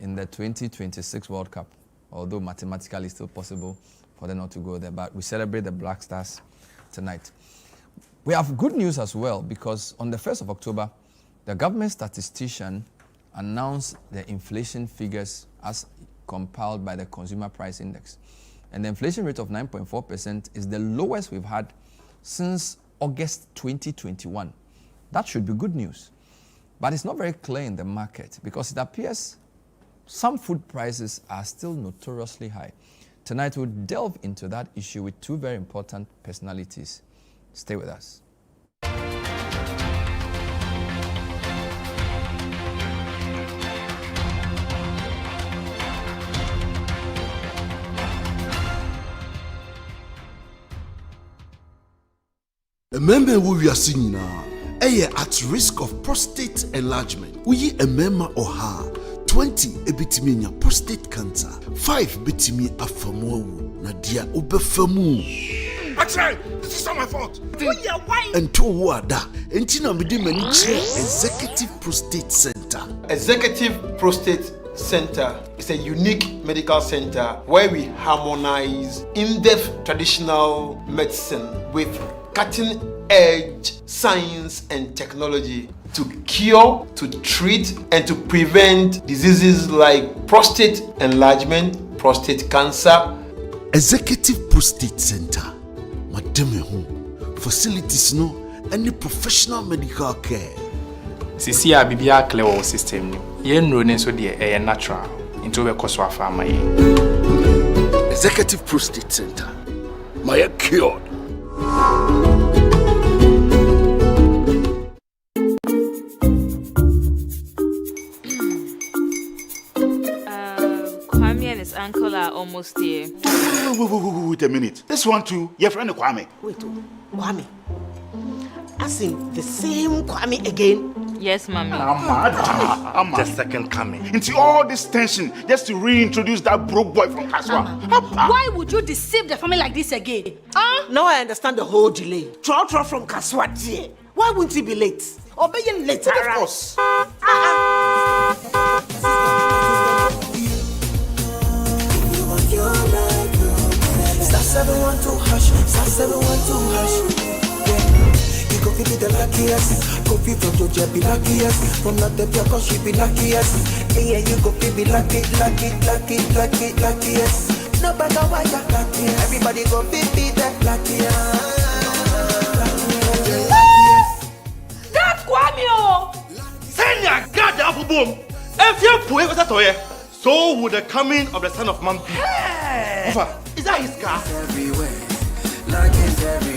in the 2026 World Cup, although mathematically it's still possible for them not to go there. But we celebrate the Black Stars tonight. We have good news as well, because on the 1st of October, the government statistician announced the inflation figures as compiled by the Consumer Price Index. And the inflation rate of 9.4% is the lowest we've had since August 2021. That should be good news. But it's not very clear in the market, because it appears some food prices are still notoriously high. Tonight we'll delve into that issue with two very important personalities. Stay with us. Remember who we are seeing now. At risk of prostate enlargement. We a member or her 20 ebitiminya prostate cancer. 5 bitimi afamu nadia ubefamu. Actually, this is not my fault. And to wada entina midi maniche Executive Prostate Center. Executive Prostate Center is a unique medical center where we harmonize in-depth traditional medicine with cutting-edge science and technology to cure, to treat, and to prevent diseases like prostate enlargement, prostate cancer. Executive Prostate Center. Madame home. Facilities no any professional medical care. Sisi a bibia clear our system no. Ye nro ne so de natural. Into we koso afama ye. Executive Prostate Center. My cured. Kwame and his uncle are almost here. Wait a minute. This one too, your friend Kwame. Wait, Kwame. As in the same Kwame again? Yes, mommy. I'm the second coming. Into all this tension just to reintroduce that broke boy from Kaswa. Why would you deceive the family like this again? Now I understand the whole delay. Troll from Kaswa. Why wouldn't he be late? Obey him later. Of course. Star 712 hash, star 712 hash. You go be the luckiest. Go be from Georgia, be luckiest. From not the cause she be luckiest. Yeah, you go be lucky, luckiest. No matter why you're lucky. Everybody go be the luckiest. That's Kwame! Send your God the apple boom. If you're poor, what's that? So would the coming of the Son of Man be. Is that his car?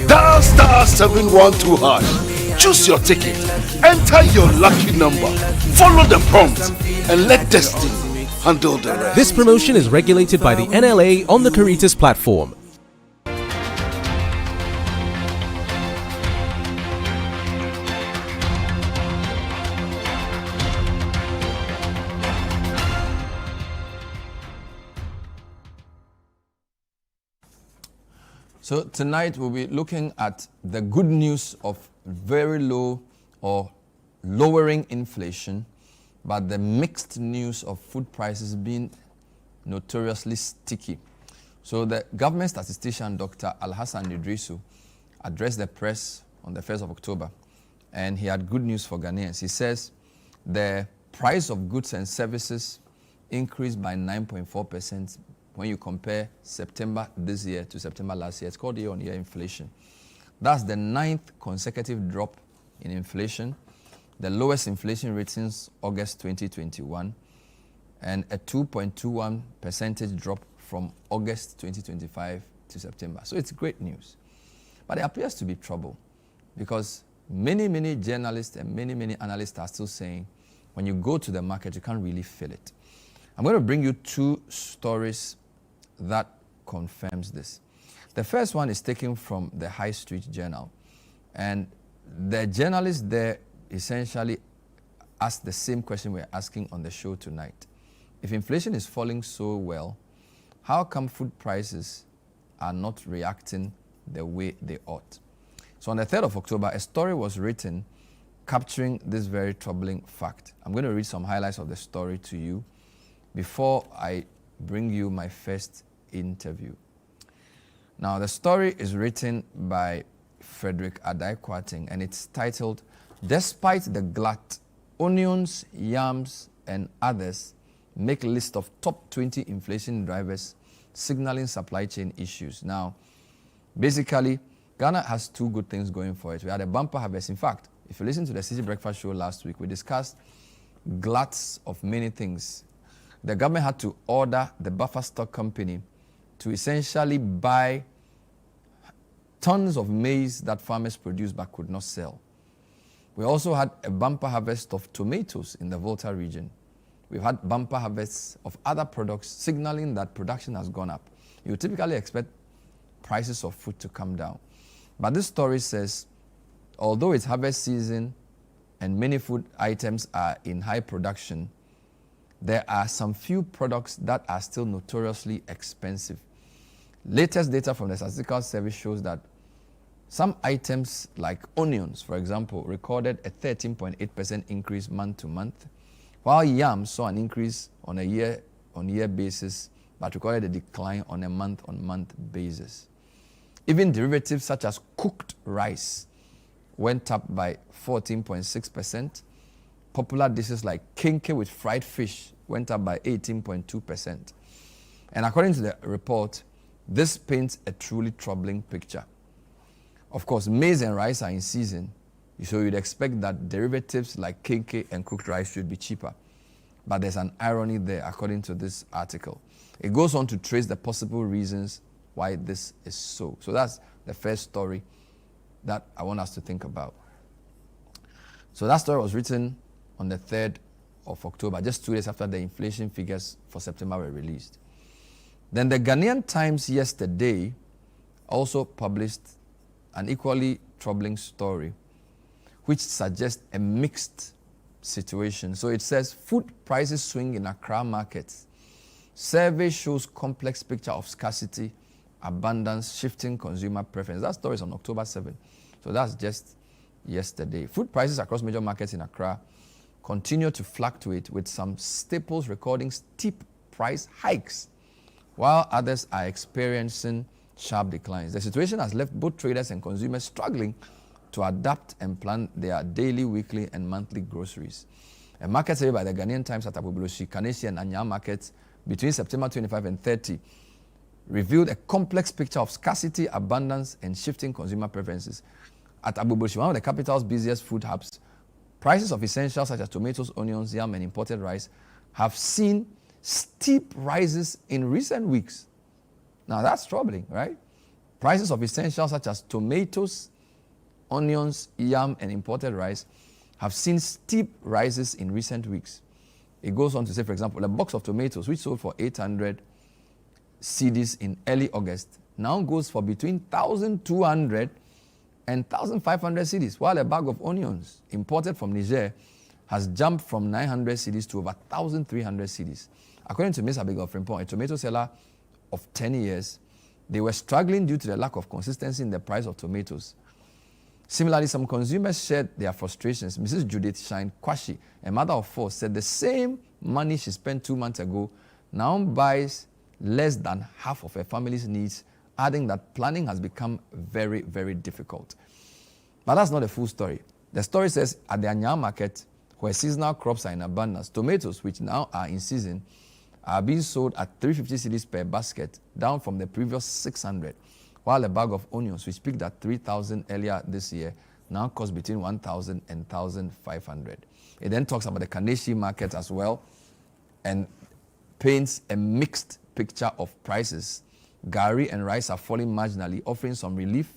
Dial star 712 hash. Choose your ticket. Enter your lucky number. Follow the prompts and let destiny handle the rest. This promotion is regulated by the NLA on the Caritas platform. So tonight we'll be looking at the good news of very low or lowering inflation, but the mixed news of food prices being notoriously sticky. So the government statistician, Dr. Alhassan Idrisu, addressed the press on the 1st of October, and he had good news for Ghanaians. He says the price of goods and services increased by 9.4% when you compare September this year to September last year. It's called year-on-year inflation. That's the 9th consecutive drop in inflation, the lowest inflation rate since August 2021, and a 2.21% drop from August 2025 to September. So it's great news. But there appears to be trouble, because many journalists and many analysts are still saying when you go to the market, you can't really feel it. I'm going to bring you two stories that confirms this. The first one is taken from the High Street Journal, and the journalist there essentially asked the same question we're asking on the show tonight. If inflation is falling so well, how come food prices are not reacting the way they ought? So on the 3rd of October, a story was written capturing this very troubling fact. I'm going to read some highlights of the story to you, before I bring you my first interview. Now, the story is written by Frederick Adai-Kwarteng, and it's titled, Despite the Glut, Onions, Yams, and Others Make List of Top 20 Inflation Drivers Signaling Supply Chain Issues. Now, basically, Ghana has two good things going for it. We had a bumper harvest. In fact, if you listen to the City Breakfast Show last week, we discussed gluts of many things. The government had to order the buffer stock company to essentially buy tons of maize that farmers produced but could not sell. We also had a bumper harvest of tomatoes in the Volta region. We've had bumper harvests of other products signaling that production has gone up. You typically expect prices of food to come down. But this story says, although it's harvest season and many food items are in high production, there are some few products that are still notoriously expensive. Latest data from the Statistical Service shows that some items like onions, for example, recorded a 13.8% increase month to month, while yams saw an increase on a year-on-year basis, but recorded a decline on a month-on-month basis. Even derivatives such as cooked rice went up by 14.6%. Popular dishes like kinke with fried fish went up by 18.2%. And according to the report, this paints a truly troubling picture. Of course, maize and rice are in season, so you'd expect that derivatives like kinke and cooked rice should be cheaper. But there's an irony there, according to this article. It goes on to trace the possible reasons why this is so. So that's the first story that I want us to think about. So that story was written on the 3rd of October, just 2 days after the inflation figures for September were released. Then the Ghanaian Times yesterday also published an equally troubling story, which suggests a mixed situation. So it says, food prices swing in Accra markets. Survey shows complex picture of scarcity, abundance, shifting consumer preference. That story is on October 7. So that's just yesterday. Food prices across major markets in Accra continue to fluctuate, with some staples recording steep price hikes, while others are experiencing sharp declines. The situation has left both traders and consumers struggling to adapt and plan their daily, weekly, and monthly groceries. A market survey by the Ghanaian Times at Abubuloshi, Kaneshie, and Anya markets between September 25 and 30 revealed a complex picture of scarcity, abundance, and shifting consumer preferences. At Abubuloshi, one of the capital's busiest food hubs, prices of essentials such as tomatoes, onions, yam, and imported rice have seen steep rises in recent weeks. Now that's troubling, right? Prices of essentials such as tomatoes, onions, yam, and imported rice have seen steep rises in recent weeks. It goes on to say, for example, a box of tomatoes, which sold for 800 cedis in early August, now goes for between 1,200 and 1,500 cedis, while a bag of onions imported from Niger has jumped from 900 cedis to over 1,300 cedis. According to Ms. Abigail Frimpong, a tomato seller of 10 years, they were struggling due to the lack of consistency in the price of tomatoes. Similarly, some consumers shared their frustrations. Mrs. Judith Shine Kwashi, a mother of 4, said the same money she spent 2 months ago now buys less than half of her family's needs, adding that planning has become very, very difficult. But that's not the full story. The story says at the Anya market, where seasonal crops are in abundance, tomatoes, which now are in season, are being sold at 350 cedis per basket, down from the previous 600, while a bag of onions, which peaked at 3,000 earlier this year, now costs between 1,000 and 1,500. It then talks about the Kaneshie market as well, and paints a mixed picture of prices. Gari and rice are falling marginally, offering some relief.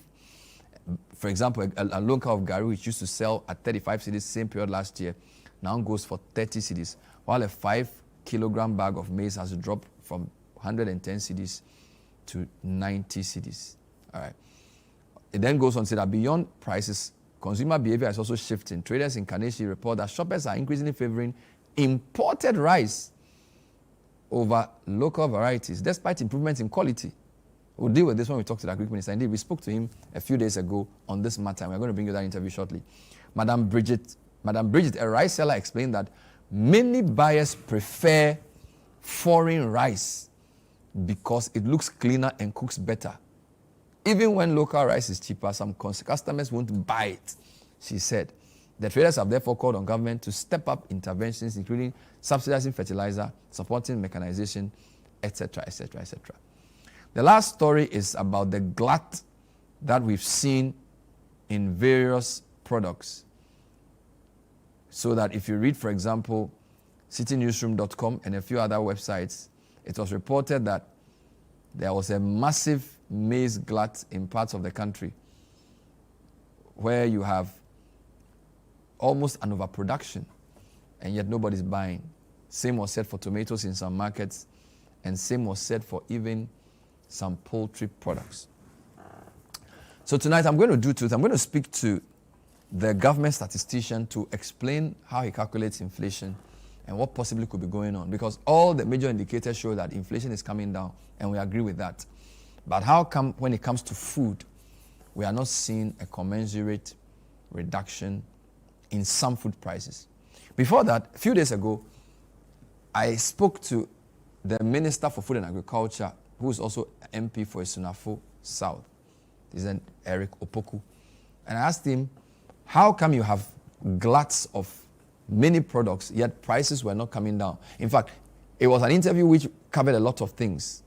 For example, a local of Gari, which used to sell at 35 cedis same period last year, now goes for 30 cedis, while a 5-kilogram bag of maize has dropped from 110 cedis to 90 cedis. All right. It then goes on to say that beyond prices, consumer behavior is also shifting. Traders in Kaneshie report that shoppers are increasingly favoring imported rice over local varieties, despite improvements in quality. We'll deal with this when we talk to the Agriculture Minister. Indeed, we spoke to him a few days ago on this matter, and we're going to bring you that interview shortly. Madam Bridget, a rice seller, explained that many buyers prefer foreign rice because it looks cleaner and cooks better. Even when local rice is cheaper, some customers won't buy it, she said. The traders have therefore called on government to step up interventions, including subsidizing fertilizer, supporting mechanization, etc., etc., etc. The last story is about the glut that we've seen in various products. So that if you read, for example, citynewsroom.com and a few other websites, it was reported that there was a massive maize glut in parts of the country where you have almost an overproduction and yet nobody's buying. Same was said for tomatoes in some markets, and same was said for even some poultry products. So tonight I'm going to do two things. I'm going to speak to the government statistician to explain how he calculates inflation and what possibly could be going on, because all the major indicators show that inflation is coming down, and we agree with that. But how come when it comes to food, we are not seeing a commensurate reduction in some food prices? Before that, a few days ago, I spoke to the Minister for Food and Agriculture, who is also MP for Esunafo South. He's an Eric Opoku. And I asked him, how come you have gluts of many products, yet prices were not coming down? In fact, it was an interview which covered a lot of things.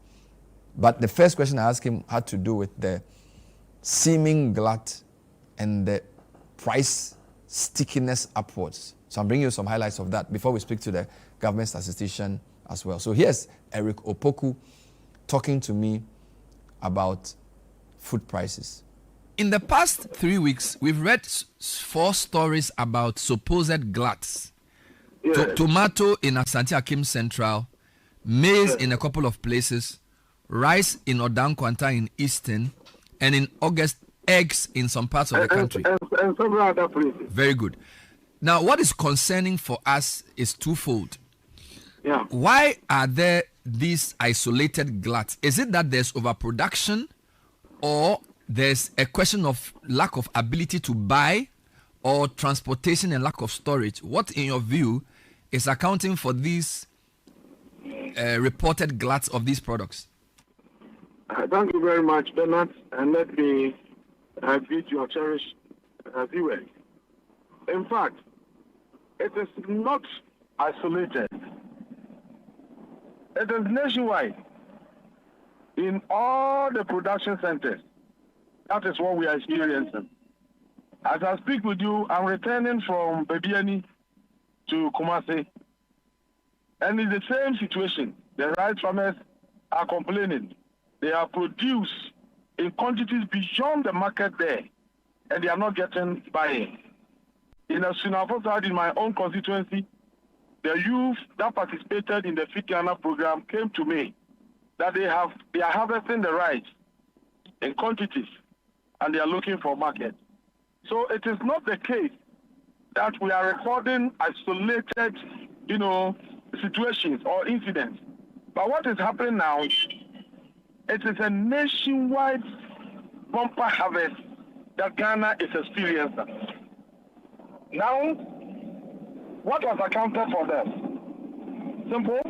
But the first question I asked him had to do with the seeming glut and the price stickiness upwards. So I'm bringing you some highlights of that before we speak to the government statistician as well. So here's Eric Opoku talking to me about food prices. In the past 3 weeks, we've read 4 stories about supposed gluts. Yes. Tomato in Asante Akim Central, maize in a couple of places, rice in Odankwanta in Eastern, and in August, eggs in some parts of the country. And several other places. Very good. Now, what is concerning for us is twofold. Yeah. Why are there these isolated gluts? Is it that there's overproduction, or there's a question of lack of ability to buy, or transportation and lack of storage? What, in your view, is accounting for these reported gluts of these products? Thank you very much, Bernard, and let me greet your cherished viewers. In fact, it is not isolated. It is nationwide. In all the production centers, that is what we are experiencing. As I speak with you, I'm returning from Bebiani to Kumasi, and it's the same situation. The rice farmers are complaining. They are produced in quantities beyond the market there, and they are not getting buying. In Esunafo South, in my own constituency, the youth that participated in the Feed Ghana program came to me that they are harvesting the rice in quantities, and they are looking for market. So it is not the case that we are recording isolated, situations or incidents. But what is happening now, it is a nationwide bumper harvest that Ghana is experiencing. Now, what has accounted for that? Simple.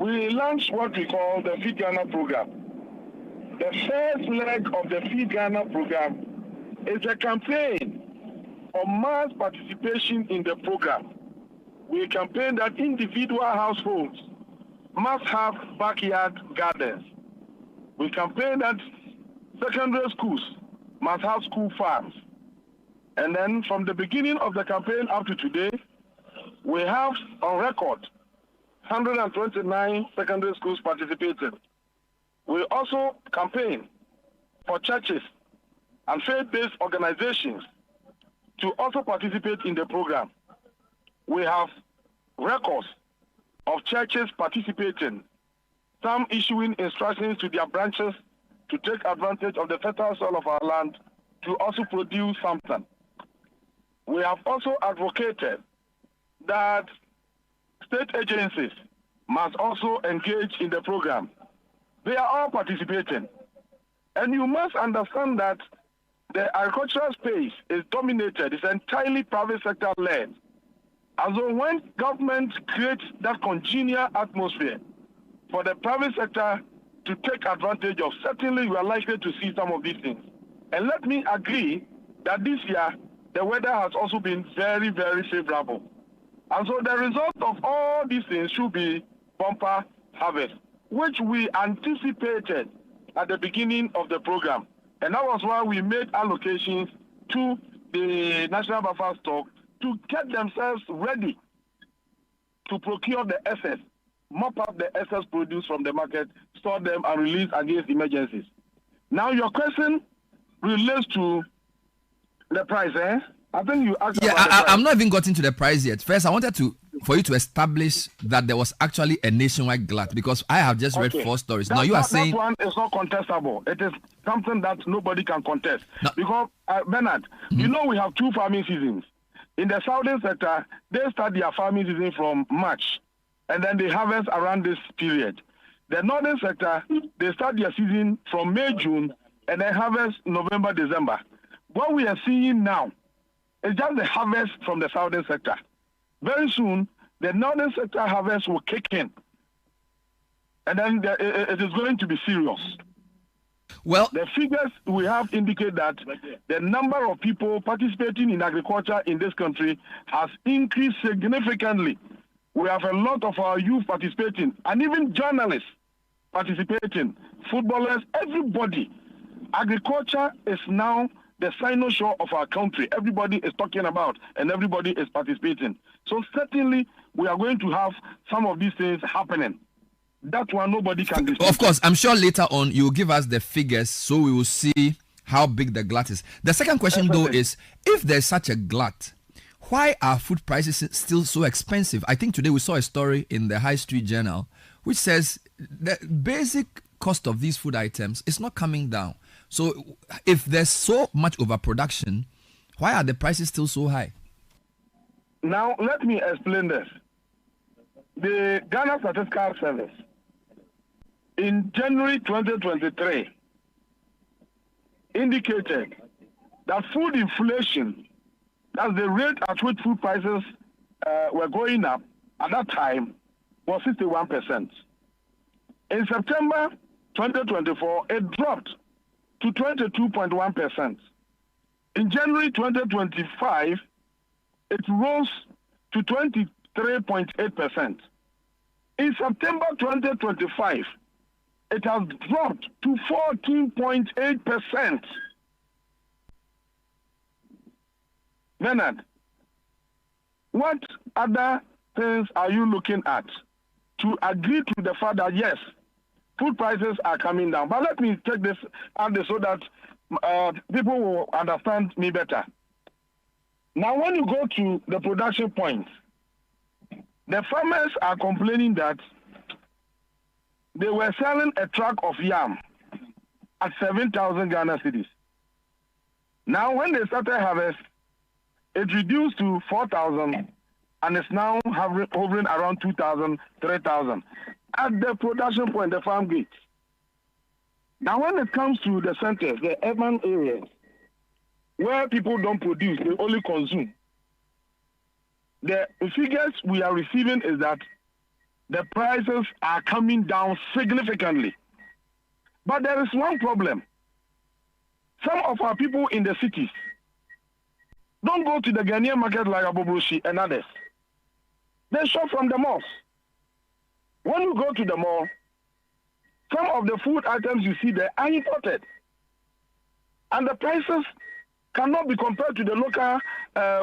We launched what we call the Feed Ghana program. The first leg of the Feed Ghana program is a campaign for mass participation in the program. We campaign that individual households must have backyard gardens. We campaign that secondary schools must have school farms. And then from the beginning of the campaign up to today, we have on record 129 secondary schools participating. We also campaign for churches and faith-based organizations to also participate in the program. We have records of churches participating, some issuing instructions to their branches to take advantage of the fertile soil of our land to also produce something. We have also advocated that state agencies must also engage in the program. They are all participating. And you must understand that the agricultural space is dominated, it's entirely private sector led. Also, when government creates that congenial atmosphere for the private sector to take advantage of, certainly we are likely to see some of these things. And let me agree that this year, the weather has also been very, very favorable. And so the result of all these things should be bumper harvest, which we anticipated at the beginning of the program. And that was why we made allocations to the National Buffer Stock to get themselves ready to procure the excess, mop up the excess produce from the market, store them, and release against emergencies. Now, your question relates to the price, eh? I think you asked about the price. I'm not even gotten to the price yet. First, I wanted for you to establish that there was actually a nationwide glut, because I have just read 4 stories. Now, you are saying... That one is not contestable. It is something that nobody can contest. No. Because, Bernard, you know we have 2 farming seasons. In the southern sector, they start their farming season from March, and then they harvest around this period. The northern sector, they start their season from May, June, and then harvest November, December. What we are seeing now is just the harvest from the southern sector. Very soon, the northern sector harvest will kick in, and then it is going to be serious. Well, the figures we have indicate that the number of people participating in agriculture in this country has increased significantly. We have a lot of our youth participating, and even journalists participating, footballers, everybody. Agriculture is now the cynosure of our country. Everybody is talking about, and everybody is participating. So certainly, we are going to have some of these things happening. That one nobody can dispute. Of course, I'm sure later on you will give us the figures so we will see how big the glut is. The second question, though, is if there's such a glut, why are food prices still so expensive? I think today we saw a story in the High Street Journal which says the basic cost of these food items is not coming down. So if there's so much overproduction, why are the prices still so high? Now, let me explain this. The Ghana Statistical Service, in January 2023, indicated that food inflation, that's the rate at which food prices were going up at that time, was 61%. In September 2024, it dropped to 22.1%. In January 2025, it rose to 23.8%. In September 2025, it has dropped to 14.8%. Bernard, what other things are you looking at to agree to the fact that, yes, food prices are coming down? But let me take this out so that people will understand me better. Now, when you go to the production point, the farmers are complaining that they were selling a truck of yam at 7,000 Ghana cedis. Now, when they started harvest, it reduced to 4,000 and it's now hovering around 2,000, 3,000 at the production point, the farm gate. Now, when it comes to the centers, the urban areas, where people don't produce, they only consume, the figures we are receiving is that the prices are coming down significantly. But there is one problem. Some of our people in the cities don't go to the Ghanaian market like Abobroshi and others. They shop from the malls. When you go to the mall, some of the food items you see there are imported. And the prices cannot be compared to the local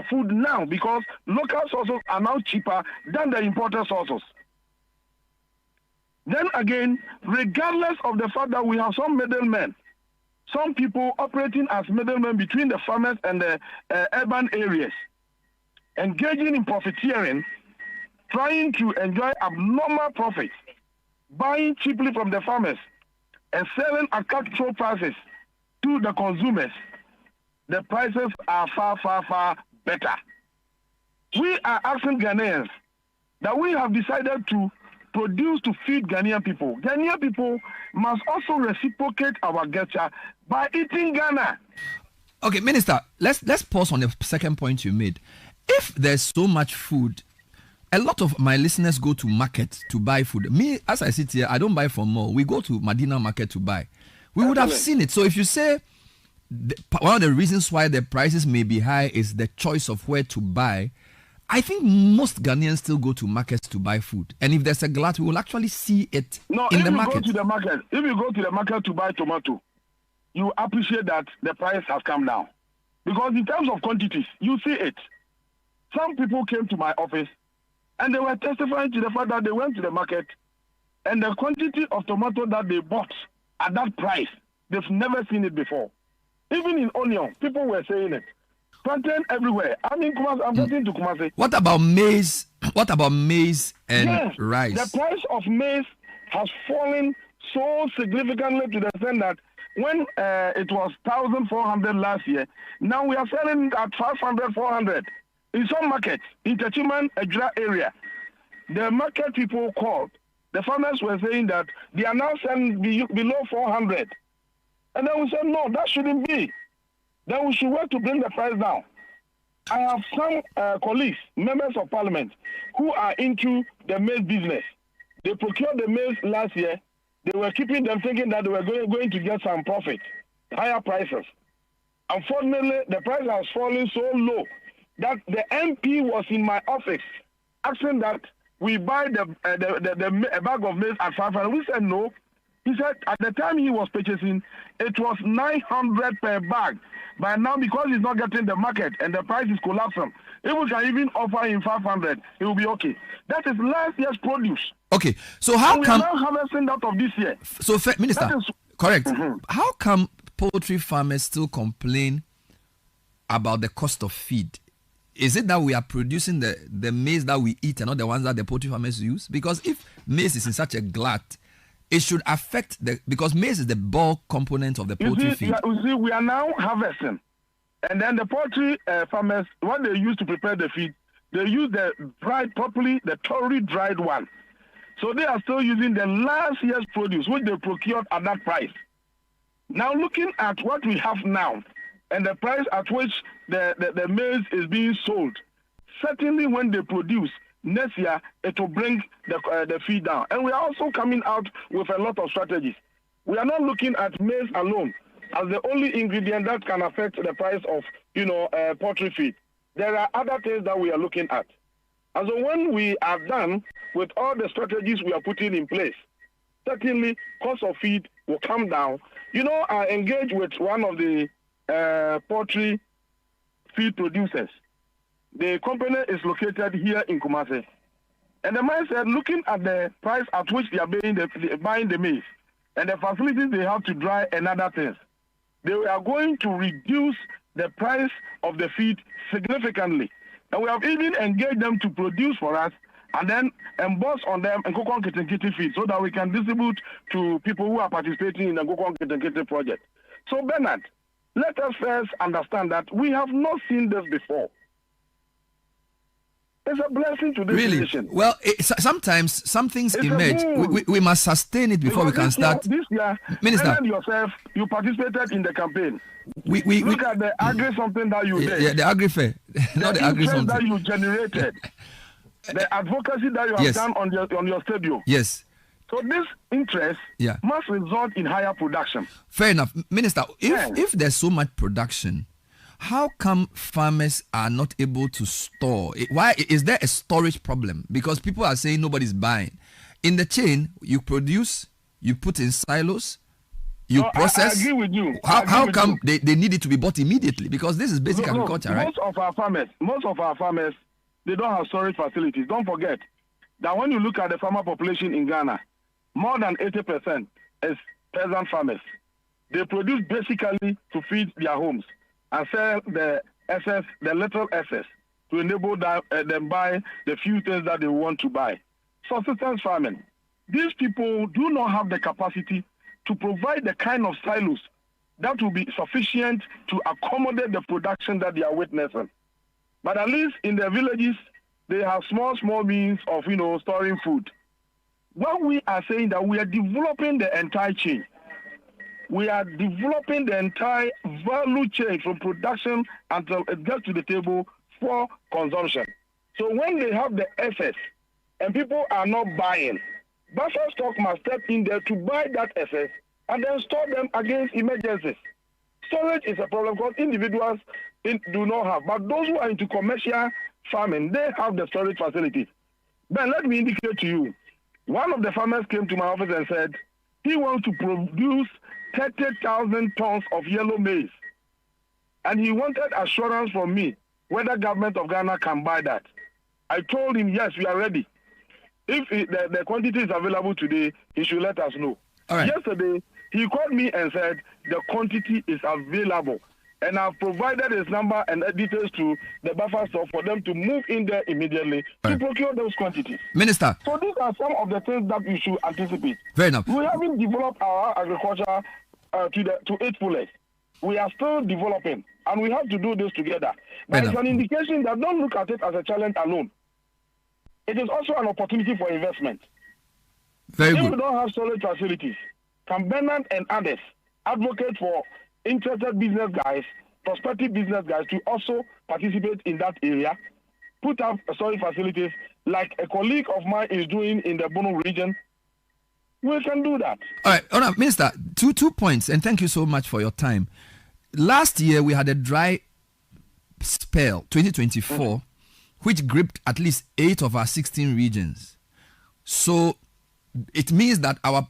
food now because local sources are now cheaper than the imported sources. Then again, regardless of the fact that we have some middlemen, some people operating as middlemen between the farmers and the urban areas, engaging in profiteering, trying to enjoy abnormal profits, buying cheaply from the farmers, and selling at cutthroat prices to the consumers, the prices are far, far, far better. We are asking Ghanaians that we have decided to produce to feed Ghanaian people. Ghanaian people must also reciprocate our gesture by eating Ghana. Okay, Minister, let's pause on the second point you made. if there's so much food, a lot of my listeners go to market to buy food. Me, as I sit here, I don't buy from mall. We go to Medina Market to buy. We would have seen it. So if you say one of the reasons why the prices may be high is the choice of where to buy, I think most Ghanaians still go to markets to buy food. And if there's a glut, we will actually see it in the market. If you go to the market to buy tomato, you appreciate that the price has come down. Because in terms of quantities, you see it. Some people came to my office and they were testifying to the fact that they went to the market and the quantity of tomato that they bought at that price, they've never seen it before. Even in onion, people were saying it. Plantain everywhere. I mean, I'm getting to Kumasi. What about maize? What about maize and rice? The price of maize has fallen so significantly to the extent that when it was 1,400 last year, now we are selling at 500, 400. In some markets, in Techiman, Ejra area, the market people called. The farmers were saying that they are now selling below 400. And then we said, no, that shouldn't be. Then we should work to bring the price down. I have some colleagues, members of parliament, who are into the maize business. They procured the maize last year. They were keeping them thinking that they were going to get some profit, higher prices. Unfortunately, the price has fallen so low that the MP was in my office asking that we buy a bag of maize at 500. We said no. He said at the time he was purchasing, it was 900 per bag. But now, because he's not getting the market and the price is collapsing, if we can even offer him 500, it will be okay. That is last year's produce. Okay, so how and come we are now harvesting that of this year? So, Minister, correct. Mm-hmm. How come poultry farmers still complain about the cost of feed? Is it that we are producing the maize that we eat and not the ones that the poultry farmers use? Because if maize is in such a glut, it should affect because maize is the bulk component of the poultry feed. You see, we are now harvesting. And then the poultry farmers, what they use to prepare the feed, they use the dried properly, the thoroughly dried one. So they are still using the last year's produce, which they procured at that price. Now looking at what we have now, and the price at which the maize is being sold, certainly when they produce, next year, it will bring the feed down. And we are also coming out with a lot of strategies. We are not looking at maize alone as the only ingredient that can affect the price of, poultry feed. There are other things that we are looking at. And so when we are done with all the strategies we are putting in place, certainly cost of feed will come down. I engaged with one of the poultry feed producers. The company is located here in Kumasi. And the man said, looking at the price at which they are buying the maize and the facilities they have to dry and other things, they are going to reduce the price of the feed significantly. And we have even engaged them to produce for us and then emboss on them and Nkokon Kitinkiti feed so that we can distribute to people who are participating in the Nkokon Kitinkiti project. So Bernard, let us first understand that we have not seen this before. It's a blessing to this nation. Well, sometimes some things emerge. We must sustain it before we can start. This year, Minister, yourself, you participated in the campaign. We look at the agri something that you did. Yeah, the agri fair, not the agri something that you generated, the advocacy that you have done on your stadium. Yes. So this interest must result in higher production. Fair enough, Minister. If there's so much production, how come farmers are not able to store? Why is there a storage problem? Because people are saying nobody's buying. In the chain, you produce, you put in silos, you process. I agree with you. How come they need it to be bought immediately? Because this is basic agriculture, right? Most of our farmers, they don't have storage facilities. Don't forget that when you look at the farmer population in Ghana, more than 80% is peasant farmers. They produce basically to feed their homes and sell the little excess to enable them buy the few things that they want to buy. Subsistence farming. These people do not have the capacity to provide the kind of silos that will be sufficient to accommodate the production that they are witnessing. But at least in the villages, they have small means of, storing food. What we are saying that we are developing the entire chain. We are developing the entire value chain from production until it gets to the table for consumption. So when they have the excess and people are not buying, buffer stock must step in there to buy that excess and then store them against emergencies. Storage is a problem because individuals do not have, but those who are into commercial farming, they have the storage facilities. Then let me indicate to you, one of the farmers came to my office and said he wants to produce 30,000 tons of yellow maize. And he wanted assurance from me whether government of Ghana can buy that. I told him, yes, we are ready. If the quantity is available today, he should let us know. All right. Yesterday, he called me and said the quantity is available. And I've provided his number and details to the buffer store for them to move in there immediately to procure those quantities. Minister. So these are some of the things that we should anticipate. Fair enough. We haven't developed our agriculture to its fullest. We are still developing, and we have to do this together. But it's an indication that don't look at it as a challenge alone. It is also an opportunity for investment. Very if good. we don't have solid facilities, can Bernard and others advocate for interested business guys, prospective business guys to also participate in that area, put up solid facilities like a colleague of mine is doing in the Bono region? We can do that. All right, Minister, two points, and thank you so much for your time. Last year, we had a dry spell, 2024, which gripped at least 8 of our 16 regions. So it means that our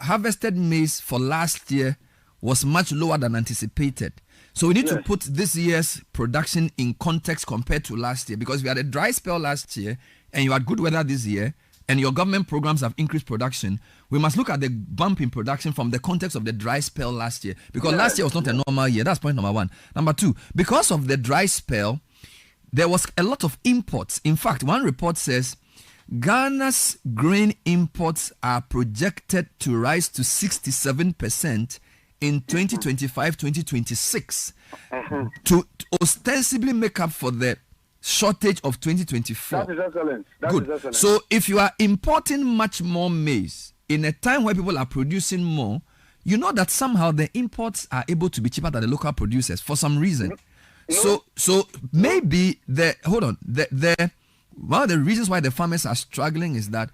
harvested maize for last year was much lower than anticipated. So we need to put this year's production in context compared to last year, because we had a dry spell last year and you had good weather this year and your government programs have increased production. We must look at the bump in production from the context of the dry spell last year, because last year was not a normal year. That's point number one. Number two, because of the dry spell, there was a lot of imports. In fact, one report says Ghana's grain imports are projected to rise to 67% in 2025-2026 to ostensibly make up for the shortage of 2024. That is excellent. Good. Is excellent. So if you are importing much more maize in a time where people are producing more, you know that somehow the imports are able to be cheaper than the local producers for some reason. So maybe one of the reasons why the farmers are struggling is that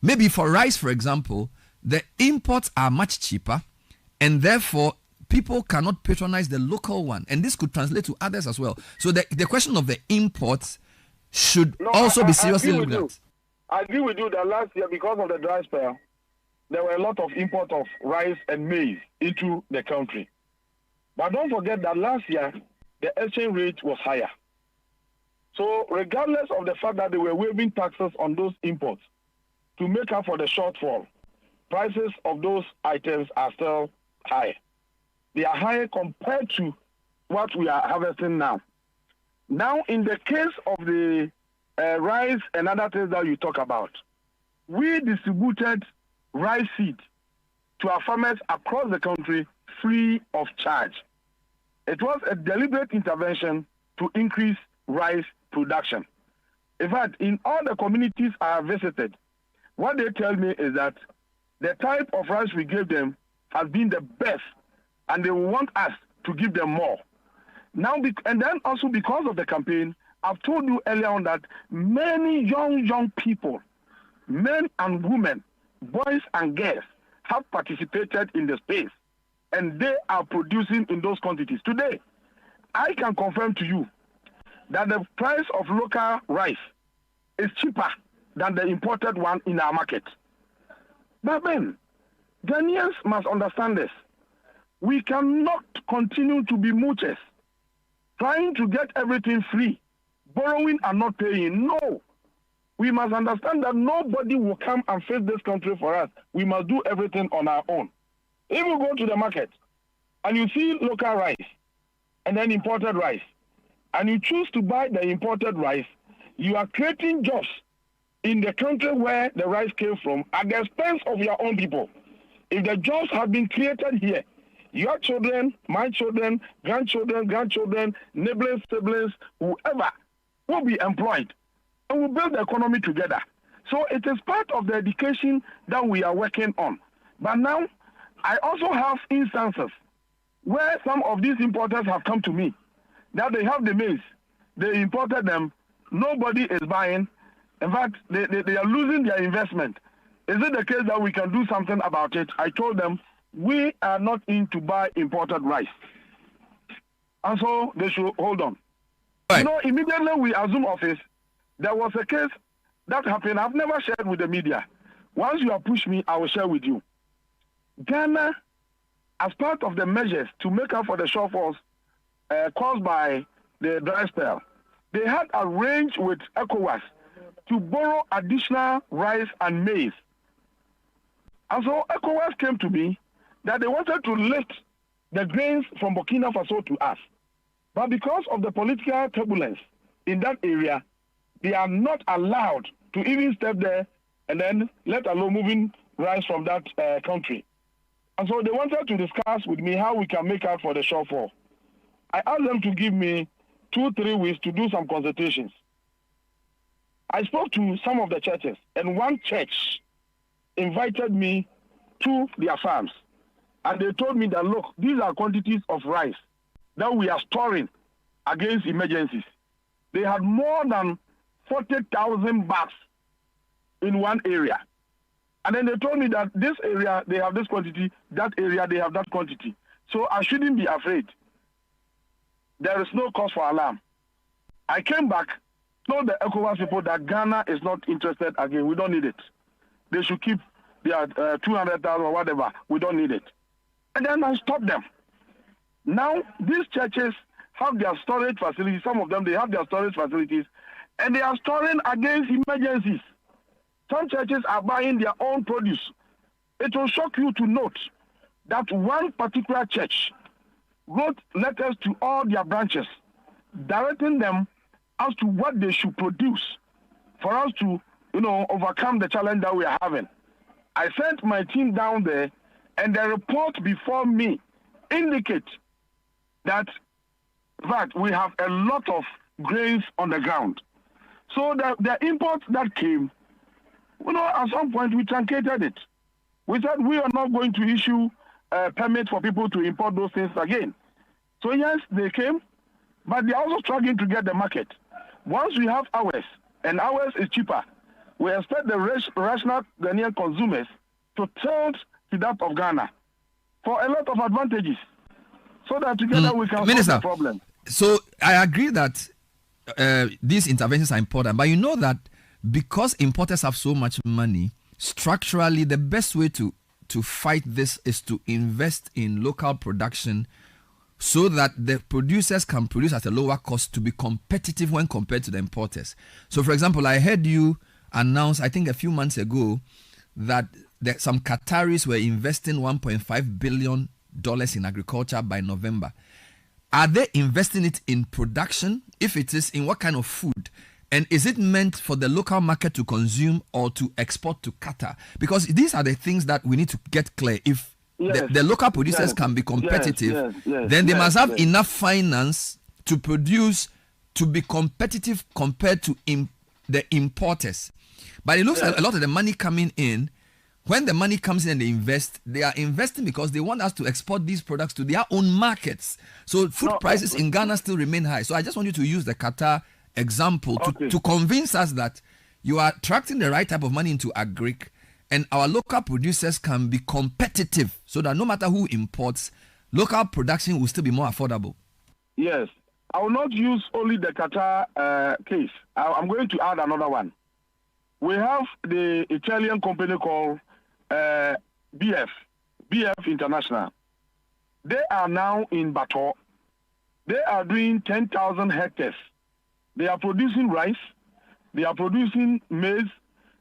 maybe for rice, for example, the imports are much cheaper, and therefore people cannot patronize the local one, and this could translate to others as well. So the question of the imports should also be seriously looked at. I agree with you that last year, because of the dry spell, there were a lot of import of rice and maize into the country. But don't forget that last year, the exchange rate was higher. So regardless of the fact that they were waiving taxes on those imports to make up for the shortfall, prices of those items are still high. They are higher compared to what we are harvesting now. Now, in the case of the rice and other things that you talk about, we distributed rice seed to our farmers across the country free of charge. It was a deliberate intervention to increase rice production. In fact, in all the communities I have visited, what they tell me is that the type of rice we gave them has been the best, and they want us to give them more. Now, and then also because of the campaign, I've told you earlier on that many young people, men and women, boys and girls, have participated in the space, and they are producing in those quantities. Today, I can confirm to you that the price of local rice is cheaper than the imported one in our market. But then, Ghanaians must understand this. We cannot continue to be moochers, trying to get everything free, borrowing and not paying. No. We must understand that nobody will come and face this country for us. We must do everything on our own. If you go to the market and you see local rice and then imported rice, and you choose to buy the imported rice, you are creating jobs in the country where the rice came from at the expense of your own people. If the jobs have been created here, your children, my children, grandchildren, neighbors, siblings, whoever will be employed, and we'll build the economy together. So it is part of the education that we are working on. But now, I also have instances where some of these importers have come to me that they have the maize, they imported them. Nobody is buying. In fact, they are losing their investment. Is it the case that we can do something about it? I told them, we are not in to buy imported rice. And so they should hold on. Right. You know, immediately we assume office, there was a case that happened. I've never shared with the media. Once you have pushed me, I will share with you. Ghana, as part of the measures to make up for the shortfalls caused by the dry spell, they had arranged with ECOWAS to borrow additional rice and maize. And so ECOWAS came to me that they wanted to lift the grains from Burkina Faso to us. But because of the political turbulence in that area, they are not allowed to even step there and then let alone moving rice from that country. And so they wanted to discuss with me how we can make out for the shortfall. I asked them to give me 2-3 weeks to do some consultations. I spoke to some of the churches, and one church invited me to their farms. And they told me that, look, these are quantities of rice that we are storing against emergencies. They had more than 40,000 bags in one area. And then they told me that this area, they have this quantity, that area, they have that quantity. So I shouldn't be afraid. There is no cause for alarm. I came back, told the ECOWAS people that Ghana is not interested again. We don't need it. They should keep their 200,000 or whatever. We don't need it. And then I stopped them. Now, these churches have their storage facilities. Some of them, they have their storage facilities. And they are storing against emergencies. Some churches are buying their own produce. It will shock you to note that one particular church wrote letters to all their branches, directing them as to what they should produce for us to, overcome the challenge that we are having. I sent my team down there, and the report before me indicate that, in fact, we have a lot of grains on the ground. So the imports that came, at some point we truncated it. We said we are not going to issue a permit for people to import those things again. So yes, they came, but they're also struggling to get the market. Once we have ours, and ours is cheaper, we expect the rational Ghanaian consumers to tilt to that of Ghana for a lot of advantages, so that together we can solve the problem. So I agree that these interventions are important, but you know that because importers have so much money, structurally the best way to fight this is to invest in local production so that the producers can produce at a lower cost to be competitive when compared to the importers. So for example, I heard you announce, I think a few months ago, that some Qataris were investing $1.5 billion in agriculture by November. Are they investing it in production? If it is, in what kind of food? And is it meant for the local market to consume or to export to Qatar? Because these are the things that we need to get clear. If the local producers can be competitive, then they must have enough finance to produce, to be competitive compared to the importers. But it looks like a lot of the money coming in, when the money comes in and they are investing because they want us to export these products to their own markets. So food prices in Ghana still remain high. So I just want you to use the Qatar example to convince us that you are attracting the right type of money into agric, and our local producers can be competitive so that no matter who imports, local production will still be more affordable. Yes. I will not use only the Qatar case. I'm going to add another one. We have the Italian company called BF International. They are now in Bato. They are doing 10,000 hectares. They are producing rice. They are producing maize.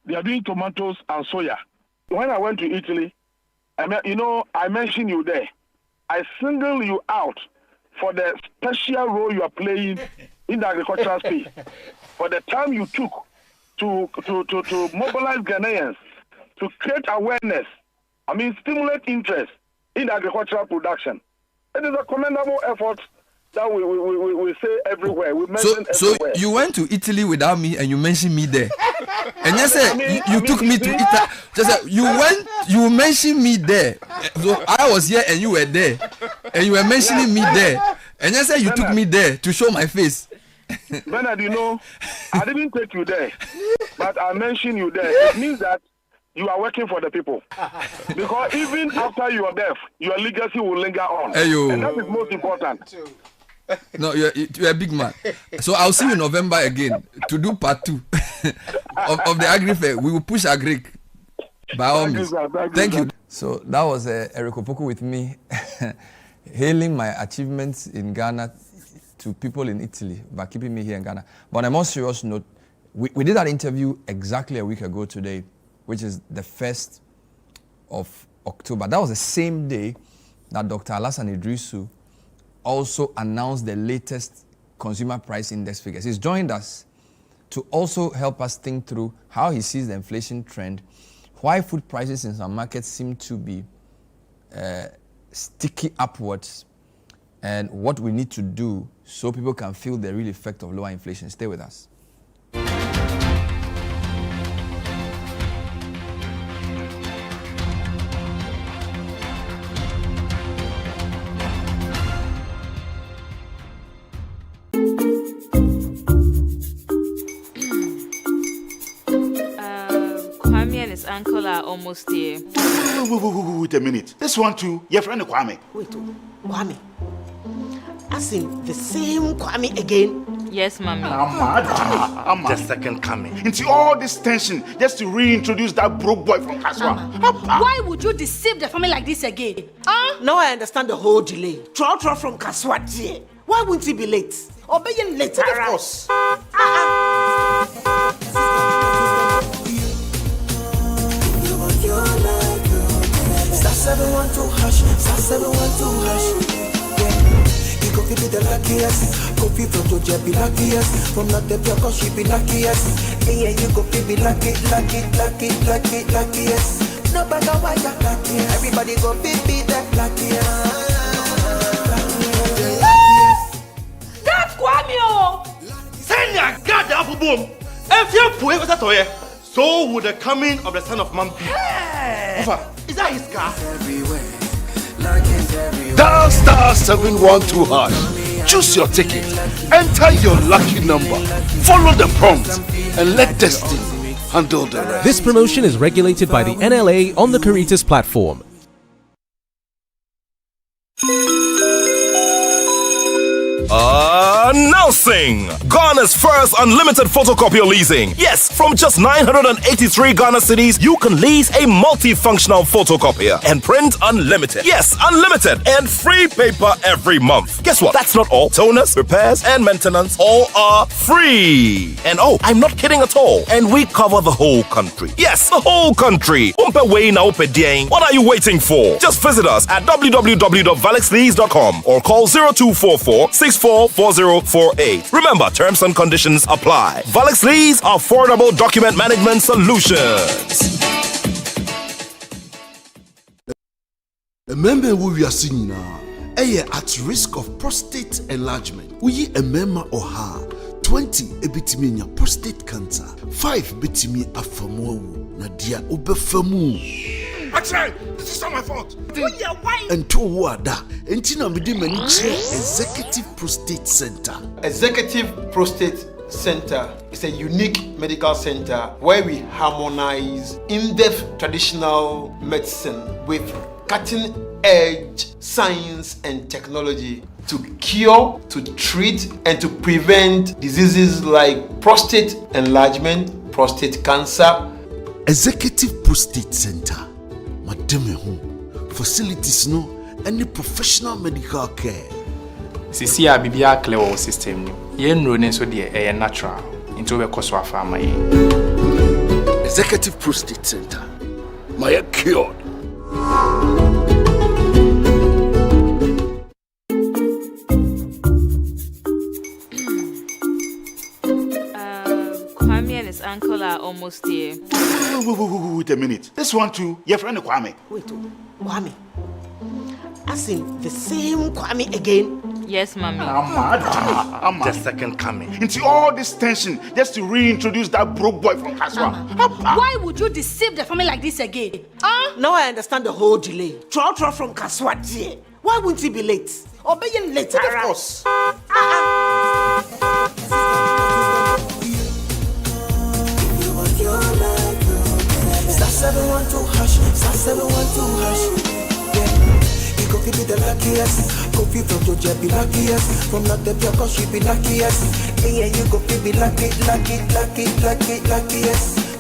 They are doing tomatoes and soya. When I went to Italy, I mentioned you there. I single you out for the special role you are playing in the agricultural space. For the time you took to mobilize Ghanaians, to create awareness, stimulate interest in agricultural production. It is a commendable effort that we say everywhere. We mention everywhere. So you went to Italy without me and you mentioned me there. And you took me to Italy. Just you mentioned me there. So I was here and you were there. And you were mentioning me there. And you took me there to show my face. Bernard, you know, I didn't take you there, but I mentioned you there. It means that you are working for the people. Because even after you are deaf, your legacy will linger on. Hey, and that is most important. No, you're a big man. So I'll see you in November again to do part 2 of the Agri Fair. We will push Agri by all means. Thank you. So that was Eric Opoku with me, hailing my achievements in Ghana to people in Italy by keeping me here in Ghana. But on a more serious note, we did that interview exactly a week ago today, which is the 1st of October. That was the same day that Dr. Alassane Idrisu also announced the latest consumer price index figures. He's joined us to also help us think through how he sees the inflation trend, why food prices in some markets seem to be sticky upwards, and what we need to do so people can feel the real effect of lower inflation. Stay with us. Uncle are almost here. Wait a minute. This one too, your friend Kwame. Wait, Kwame. As in the same Kwame again? Yes, Mommy. I'm the second coming. Into all this tension just to reintroduce that broke boy from Kaswa. Why would you deceive the family like this again? Now I understand the whole delay. Trotro from Kaswati. Why wouldn't he be late? Obeying later. Of course. Star 712 hash, star 712 hash. Yeah, you go be the luckiest. Coffee from Georgia be luckiest. From Natepia, cause she be luckiest. Yeah, you go be luckiest. No matter why you're luckiest. Everybody go be the luckiest. That's Kwame! Send your God the apple boom. If you put it at all, so would the coming of the Son of Man be. Is that his car? Dial star 712 hash. Choose your ticket. Enter your lucky number. Follow the prompt and let destiny handle the rest. This promotion is regulated by the NLA on the Caritas platform. Announcing Ghana's first unlimited photocopier leasing. Yes, from just 983 Ghana cedis, you can lease a multifunctional photocopier and print unlimited. Yes, unlimited and free paper every month. Guess what? That's not all. Toners, repairs, and maintenance all are free. And oh, I'm not kidding at all. And we cover the whole country. Yes, the whole country. What are you waiting for? Just visit us at www.valexlease.com or call 0244-644048. Remember, terms and conditions apply. Valix Lease, affordable document management solutions. Remember who we are seeing now. At risk of prostate enlargement. We remember oha 20 ebitiminya prostate cancer. 5 bitimi afamu nadia obefamu. Actually, this is not my fault. And to wada, entina midi manichi Executive Prostate Center. Executive Prostate Center is a unique medical center where we harmonize in-depth traditional medicine with cutting-edge science and technology to cure, to treat, and to prevent diseases like prostate enlargement, prostate cancer. Executive Prostate Center. Madame home facilities no any professional medical care. Sisi a bibia clear system ni. Ye nro ne so de natural. Into we koso afa ma ye. Executive Prostate Center. My cured. Kwame and his uncle are almost here. Wait a minute. This one too, your friend Kwame. Wait, Kwame. As in the same Kwame again? Yes, Mommy. I'm the second coming. Into all this tension just to reintroduce that broke boy from Kaswa. Why would you deceive the family like this again? Now I understand the whole delay. Trotro from Kaswati. Why wouldn't he be late? Obeying later. Of course. 712 hash, star 712 hash. Yeah, you go be the luckiest. Coffee from Georgia be luckiest. From not the cause she be luckiest. Yeah, you go be luckiest.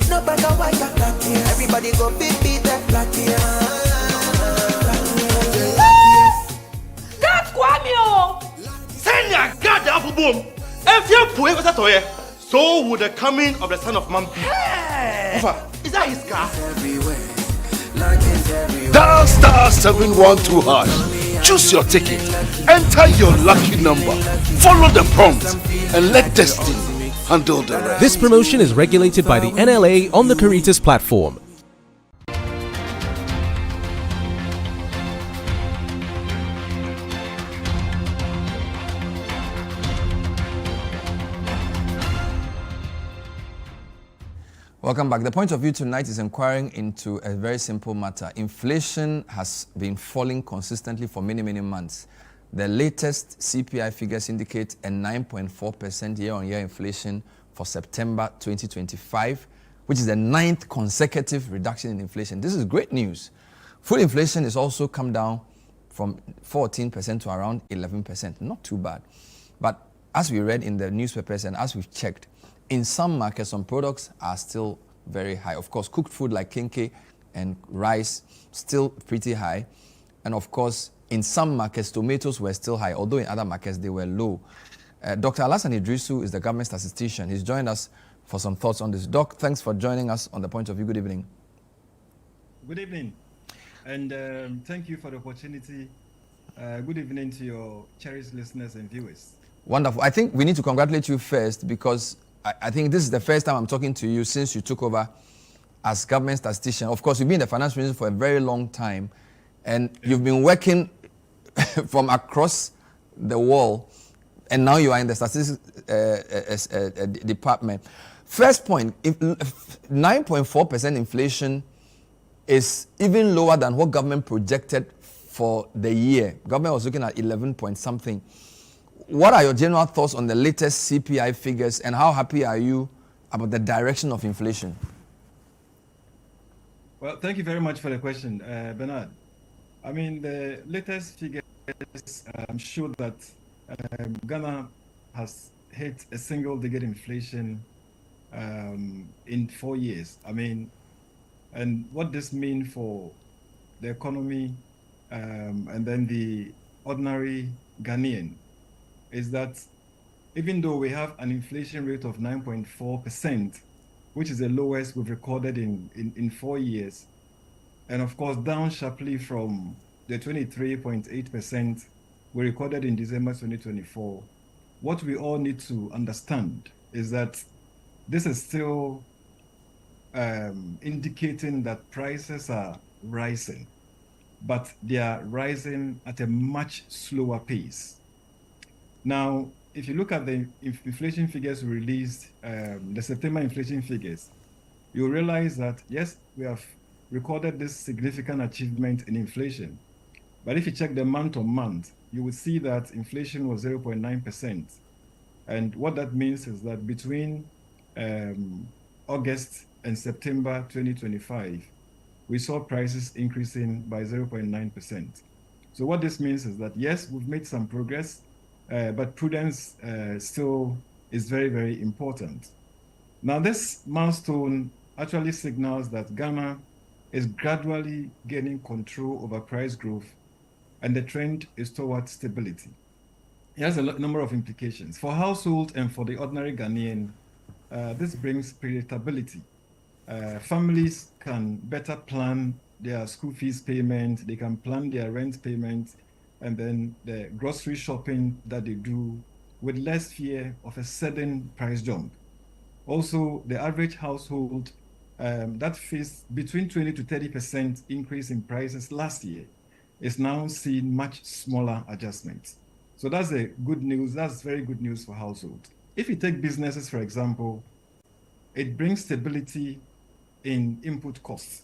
No matter what you're luckiest. Everybody go be the luckiest. God Kwame oh! Send your God the apple boom. If you put it toye, so would the coming of the son of man be. Ufa, is that his car? Dial star 712 hash. Choose your ticket. Enter your lucky number. Follow the prompts and let destiny handle the rest. This promotion is regulated by the NLA on the Caritas platform. Welcome back. The point of view tonight is inquiring into a very simple matter. Inflation has been falling consistently for many, many months. The latest CPI figures indicate a 9.4% year-on-year inflation for September 2025, which is the 9th consecutive reduction in inflation. This is great news. Food inflation has also come down from 14% to around 11%. Not too bad. But as we read in the newspapers and as we've checked, in some markets, some products are still very high. Of course, cooked food like kenke and rice, still pretty high. And of course, in some markets, tomatoes were still high, although in other markets, they were low. Dr. Alassane Idrisu is the government statistician. He's joined us for some thoughts on this. Doc, thanks for joining us on The Point of View. Good evening. Good evening. And thank you for the opportunity. Good evening to your cherished listeners and viewers. Wonderful. I think we need to congratulate you first because I think this is the first time I'm talking to you since you took over as government statistician. Of course, you've been in the finance ministry for a very long time, and you've been working from across the wall, and now you are in the statistics department. First point, if 9.4% inflation is even lower than what government projected for the year. Government was looking at 11 point something. What are your general thoughts on the latest CPI figures, and how happy are you about the direction of inflation? Well, thank you very much for the question, Bernard. I mean, the latest figures show that Ghana has hit a single-digit inflation in 4 years. I mean, and what this means for the economy and then the ordinary Ghanaian is that even though we have an inflation rate of 9.4%, which is the lowest we've recorded in 4 years, and of course down sharply from the 23.8% we recorded in December 2024, what we all need to understand is that this is still indicating that prices are rising, but they are rising at a much slower pace. Now, if you look at the inflation figures we released, the September inflation figures, you'll realize that, yes, we have recorded this significant achievement in inflation. But if you check the month on month, you will see that inflation was 0.9%. And what that means is that between August and September 2025, we saw prices increasing by 0.9%. So what this means is that, yes, we've made some progress, but prudence still is very, very important. Now, this milestone actually signals that Ghana is gradually gaining control over price growth, and the trend is towards stability. It has a number of implications. For household and for the ordinary Ghanaian, this brings predictability. Families can better plan their school fees payment, they can plan their rent payment, and then the grocery shopping that they do with less fear of a sudden price jump. Also, the average household that faced between 20 to 30% increase in prices last year is now seeing much smaller adjustments. So that's the good news. That's very good news for household. If you take businesses, for example, it brings stability in input costs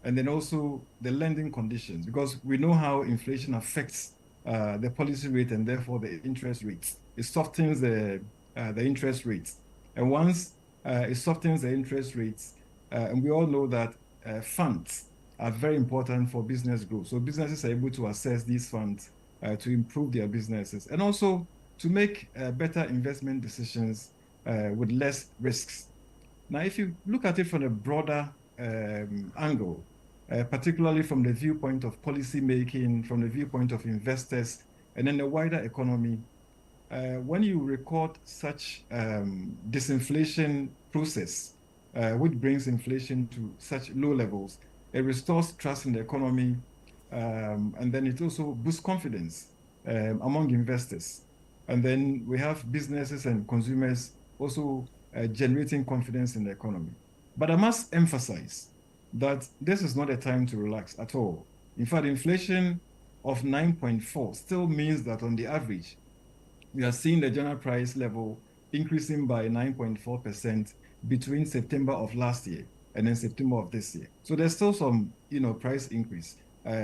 and then also the lending conditions, because we know how inflation affects the policy rate and therefore the interest rates. It softens the interest rates. And once it softens the interest rates, and we all know that funds are very important for business growth. So businesses are able to access these funds to improve their businesses and also to make better investment decisions with less risks. Now, if you look at it from a broader angle, particularly from the viewpoint of policy making, from the viewpoint of investors, and then the wider economy, when you record such disinflation process, which brings inflation to such low levels, it restores trust in the economy, and then it also boosts confidence among investors. And then we have businesses and consumers also generating confidence in the economy. But I must emphasize that this is not a time to relax at all. In fact, inflation of 9.4 still means that on the average, we are seeing the general price level increasing by 9.4% between September of last year and then September of this year. So there's still some, price increase.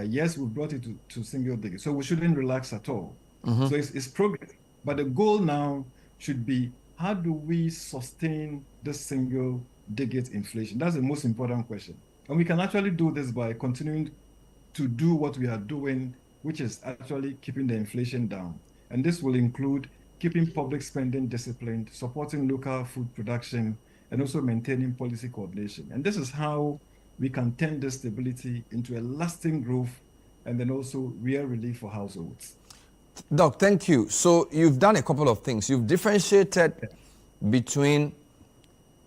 Yes, we brought it to single digit, so we shouldn't relax at all. Mm-hmm. So it's progress. But the goal now should be, how do we sustain this single digit inflation? That's the most important question. And we can actually do this by continuing to do what we are doing, which is actually keeping the inflation down. And this will include keeping public spending disciplined, supporting local food production, and also maintaining policy coordination. And this is how we can turn this stability into a lasting growth and then also real relief for households. Doc, thank you. So you've done a couple of things. You've differentiated between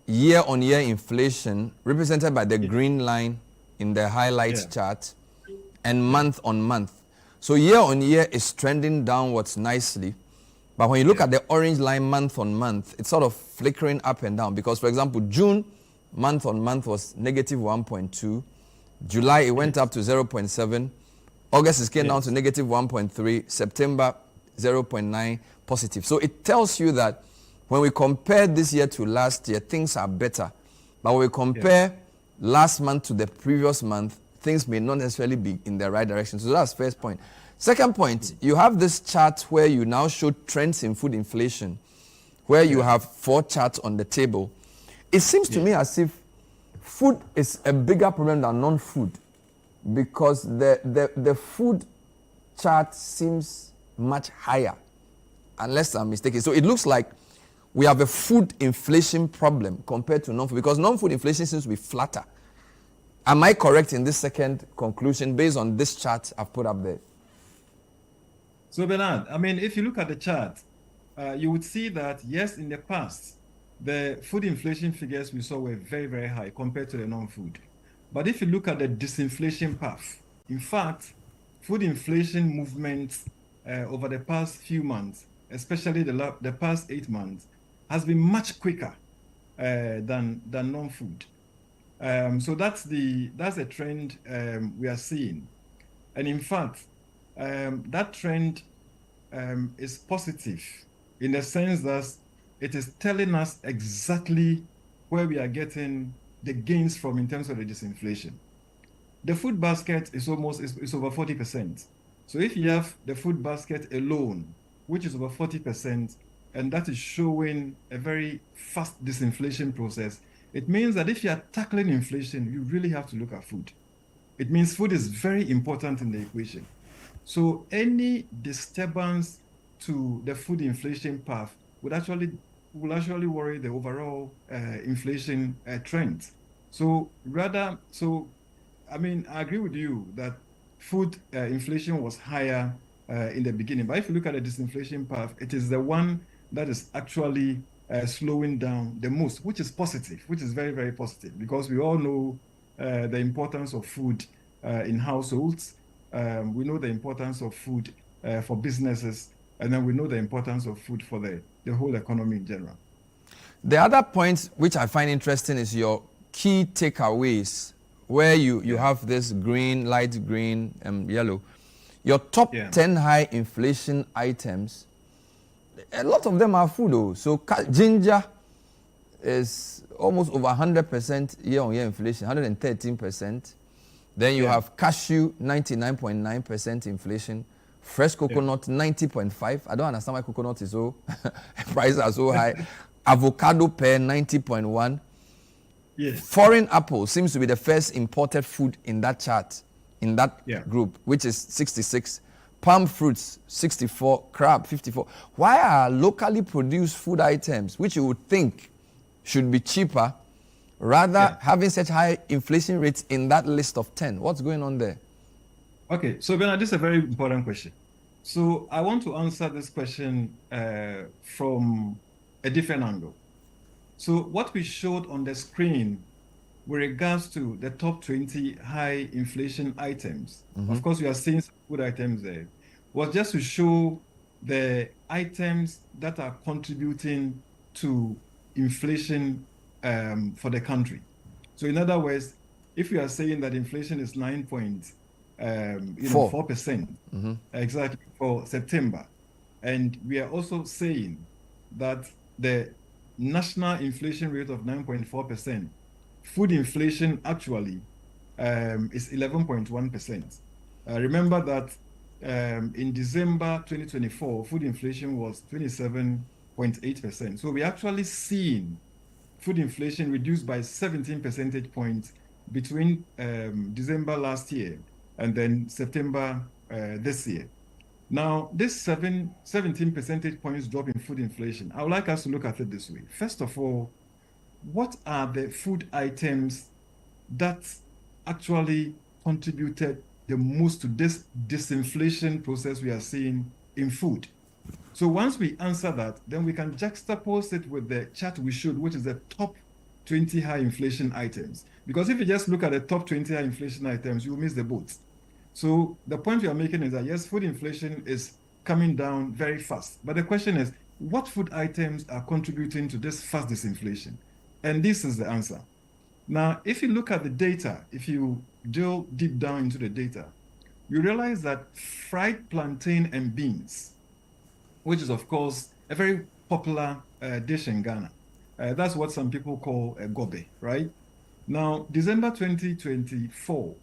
year-on-year inflation, represented by the green line in the highlights chart, and month-on-month. So year-on-year is trending downwards nicely. But when you look at the orange line month-on-month, it's sort of flickering up and down. Because, for example, June month-on-month was negative 1.2. July, it went up to 0.7. August, it came down to negative 1.3. September, 0.9 positive. So it tells you that when we compare this year to last year, things are better. But when we compare last month to the previous month, things may not necessarily be in the right direction. So that's first point. Second point, you have this chart where you now show trends in food inflation, where you have 4 charts on the table. It seems to me as if food is a bigger problem than non-food, because the food chart seems much higher, unless I'm mistaken. So it looks like we have a food inflation problem compared to non-food, because non-food inflation seems to be flatter. Am I correct in this second conclusion based on this chart I've put up there? So Bernard, I mean, if you look at the chart, you would see that, yes, in the past, the food inflation figures we saw were very, very high compared to the non-food. But if you look at the disinflation path, in fact, food inflation movement over the past few months, especially the past 8 months, has been much quicker than non-food. So that's a trend we are seeing. And in fact, that trend is positive in the sense that it is telling us exactly where we are getting the gains from in terms of the disinflation. The food basket is over 40%. So if you have the food basket alone, which is over 40%, and that is showing a very fast disinflation process, it means that if you are tackling inflation, you really have to look at food. It means food is very important in the equation. So any disturbance to the food inflation path will actually worry the overall inflation trend. So I mean, I agree with you that food inflation was higher in the beginning. But if you look at the disinflation path, it is the one that is actually slowing down the most, which is positive, which is very, very positive, because we all know the importance of food in households. We know the importance of food for businesses, and then we know the importance of food for the whole economy in general. The other point which I find interesting is your key takeaways, where you have this green, light green, and yellow. Your top 10 high inflation items, a lot of them are food though. So ginger is almost over 100% year-on-year inflation, 113%. Then you have cashew, 99.9% inflation. Fresh coconut, 90.5. I don't understand why coconut is so prices are so high. Avocado pear, 90.1. Yes. Foreign apple seems to be the first imported food in that chart, in that group, which is 66. Palm fruits, 64. Crab, 54. Why are locally produced food items, which you would think should be cheaper, rather having such high inflation rates in that list of 10? What's going on there? Okay, so Bernard, this is a very important question. So I want to answer this question from a different angle. So what we showed on the screen with regards to the top 20 high inflation items, of course, we are seeing some good items there, was just to show the items that are contributing to inflation for the country. So in other words, if we are saying that inflation is 9.4% exactly for September, and we are also saying that the national inflation rate of 9.4%, food inflation actually is 11.1%. Remember that in December 2024, food inflation was 27.8%. So we're actually seeing food inflation reduced by 17 percentage points between December last year and then September this year. Now, this 17 percentage points drop in food inflation, I would like us to look at it this way. First of all, what are the food items that actually contributed the most to this disinflation process we are seeing in food? So once we answer that, then we can juxtapose it with the chart we showed, which is the top 20 high inflation items. Because if you just look at the top 20 high inflation items, you will miss the boat. So the point we are making is that, yes, food inflation is coming down very fast. But the question is, what food items are contributing to this fast disinflation? And this is the answer. Now, if you look at the data, if you drill deep down into the data, you realize that fried plantain and beans, which is, of course, a very popular dish in Ghana. That's what some people call a gobe, right? Now, December 2024,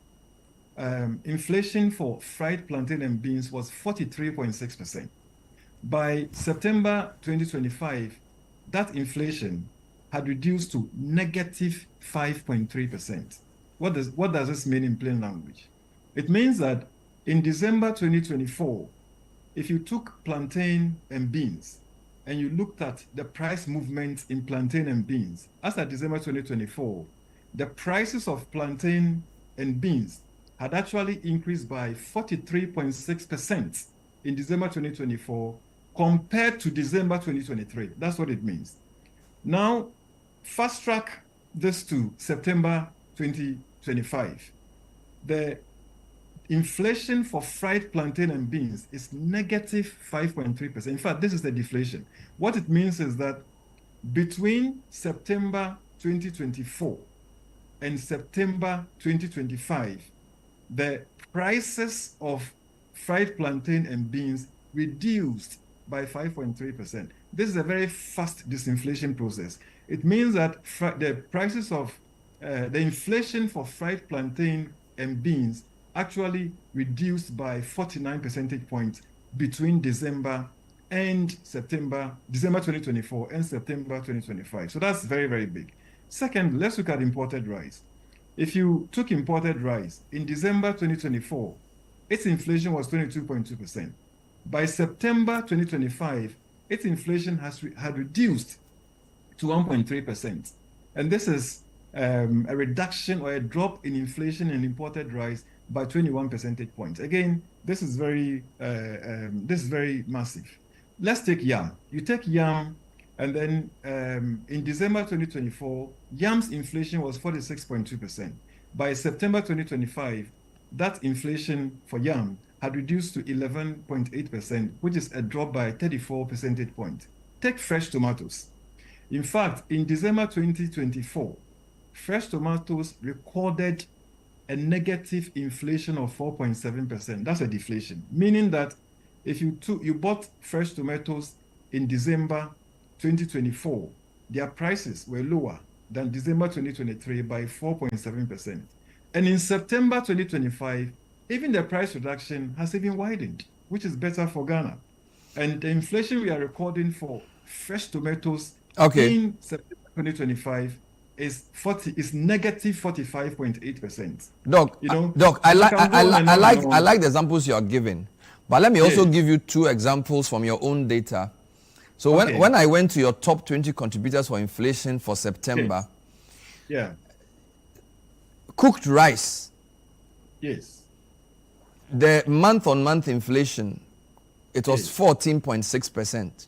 inflation for fried plantain and beans was 43.6%. By September 2025, that inflation had reduced to negative 5.3%. What does this mean in plain language? It means that in December 2024, if you took plantain and beans and you looked at the price movement in plantain and beans, as at December 2024, the prices of plantain and beans had actually increased by 43.6% in December 2024 compared to December 2023. That's what it means. Now, fast track this to September 2025. The inflation for fried plantain and beans is negative 5.3%. In fact, this is the deflation. What it means is that between September 2024 and September 2025, the prices of fried plantain and beans reduced by 5.3%. This is a very fast disinflation process. It means that the prices of the inflation for fried plantain and beans actually reduced by 49 percentage points between December 2024 and September 2025. So that's very, very big. Second, let's look at imported rice. If you took imported rice in December 2024, its inflation was 22.2%. By September 2025, its inflation had reduced to 1.3%. And this is a reduction or a drop in inflation in imported rice by 21 percentage points. Again, this is very massive. Let's take yam. You take yam, and then in December 2024, yam's inflation was 46.2%. By September 2025, that inflation for yam had reduced to 11.8%, which is a drop by 34 percentage points. Take fresh tomatoes. In fact, in December 2024, fresh tomatoes recorded a negative inflation of 4.7%. That's a deflation, meaning that if you bought fresh tomatoes in December 2024, their prices were lower than December 2023 by 4.7%. And in September 2025, even the price reduction has even widened, which is better for Ghana. And the inflation we are recording for fresh tomatoes in September 2025 is negative 45.8%. Doc, you know, Doc, I like the examples you are giving, but let me also give you 2 examples from your own data. So when I went to your top 20 contributors for inflation for September, cooked rice, the month-on-month inflation, it was 14.6%.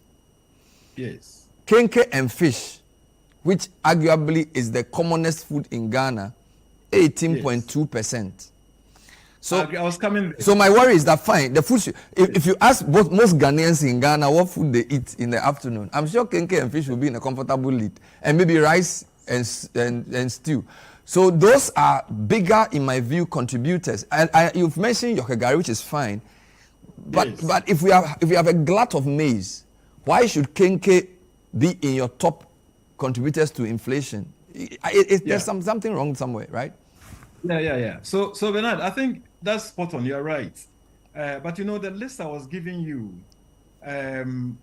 Yes. Kenke and fish, which arguably is the commonest food in Ghana, 18.2%. So I was coming. So my worry is that fine, the food. If you ask most Ghanaians in Ghana what food they eat in the afternoon, I'm sure kenke and fish will be in a comfortable lead, and maybe rice and stew. So those are bigger, in my view, contributors. And you've mentioned Yokegari, which is fine, but if we have a glut of maize, why should kenke be in your top contributors to inflation? There's something wrong somewhere, right? Yeah. So Bernard, I think that's spot on. You're right. But you know, the list I was giving you,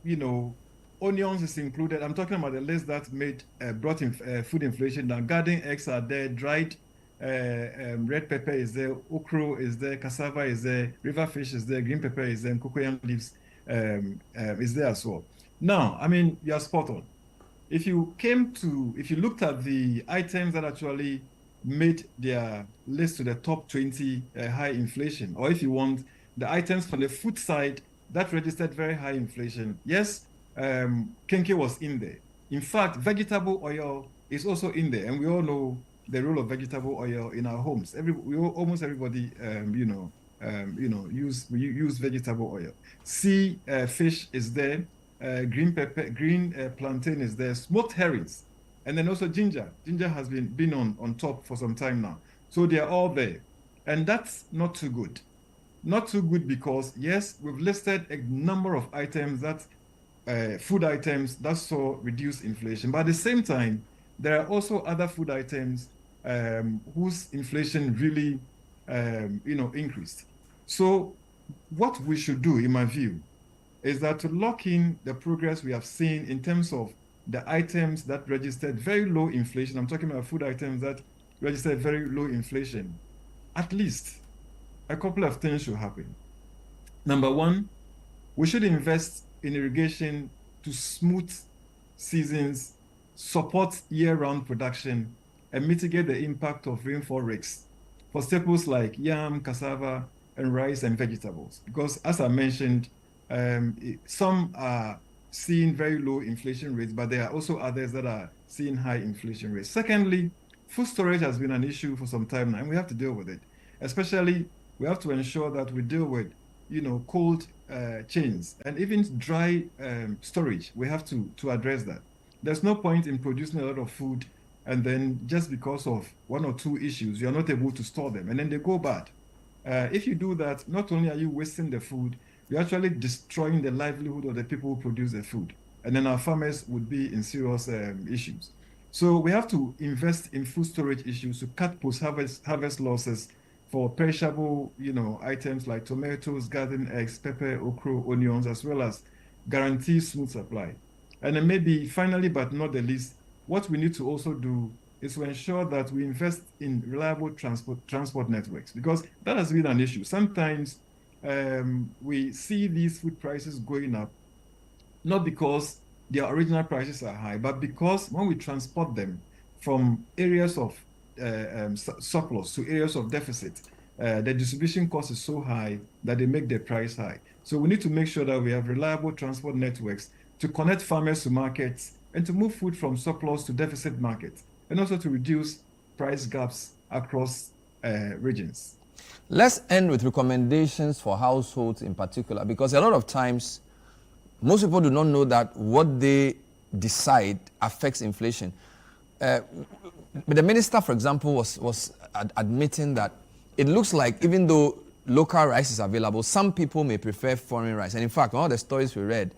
you know, onions is included. I'm talking about the list that brought in food inflation. Now, garden eggs are there, dried red pepper is there, okra is there, cassava is there, river fish is there, green pepper is there, and cocoyam leaves is there as well. Now, I mean, you're spot on. If you looked at the items that actually made their list to the top 20 high inflation, or if you want the items from the food side that registered very high inflation, yes, kenke was in there. In fact, vegetable oil is also in there, and we all know the role of vegetable oil in our homes. Almost everybody, use vegetable oil. Sea fish is there. Green pepper, plantain is there. Smoked herrings, and then also ginger. Ginger has been on top for some time now. So they are all there, and that's not too good. Not too good because yes, we've listed a number of items that food items that saw reduced inflation, but at the same time, there are also other food items whose inflation really, increased. So what we should do, in my view, is that to lock in the progress we have seen in terms of the items that registered very low inflation. I'm talking about food items that registered very low inflation. At least a couple of things should happen. Number one, we should invest in irrigation to smooth seasons, support year-round production, and mitigate the impact of rainfall risks for staples like yam, cassava, and rice and vegetables. Because as I mentioned, some are seeing very low inflation rates, but there are also others that are seeing high inflation rates. Secondly, food storage has been an issue for some time now, and we have to deal with it. Especially, we have to ensure that we deal with, cold chains and even dry storage. We have to address that. There's no point in producing a lot of food and then just because of 1 or 2 issues, you're not able to store them and then they go bad. If you do that, not only are you wasting the food, you're actually destroying the livelihood of the people who produce the food. And then our farmers would be in serious issues. So we have to invest in food storage issues to cut post-harvest losses for perishable, items like tomatoes, garden eggs, pepper, okra, onions, as well as guarantee smooth supply. And then maybe finally, but not the least, what we need to also do is to ensure that we invest in reliable transport networks, because that has been an issue. Sometimes we see these food prices going up, not because their original prices are high, but because when we transport them from areas of surplus to areas of deficit, the distribution cost is so high that they make the price high. So we need to make sure that we have reliable transport networks to connect farmers to markets and to move food from surplus to deficit markets, and also to reduce price gaps across regions. Let's end with recommendations for households in particular, because a lot of times, most people do not know that what they decide affects inflation. But the minister, for example, was admitting that it looks like even though local rice is available, some people may prefer foreign rice. And in fact, one of the stories we read,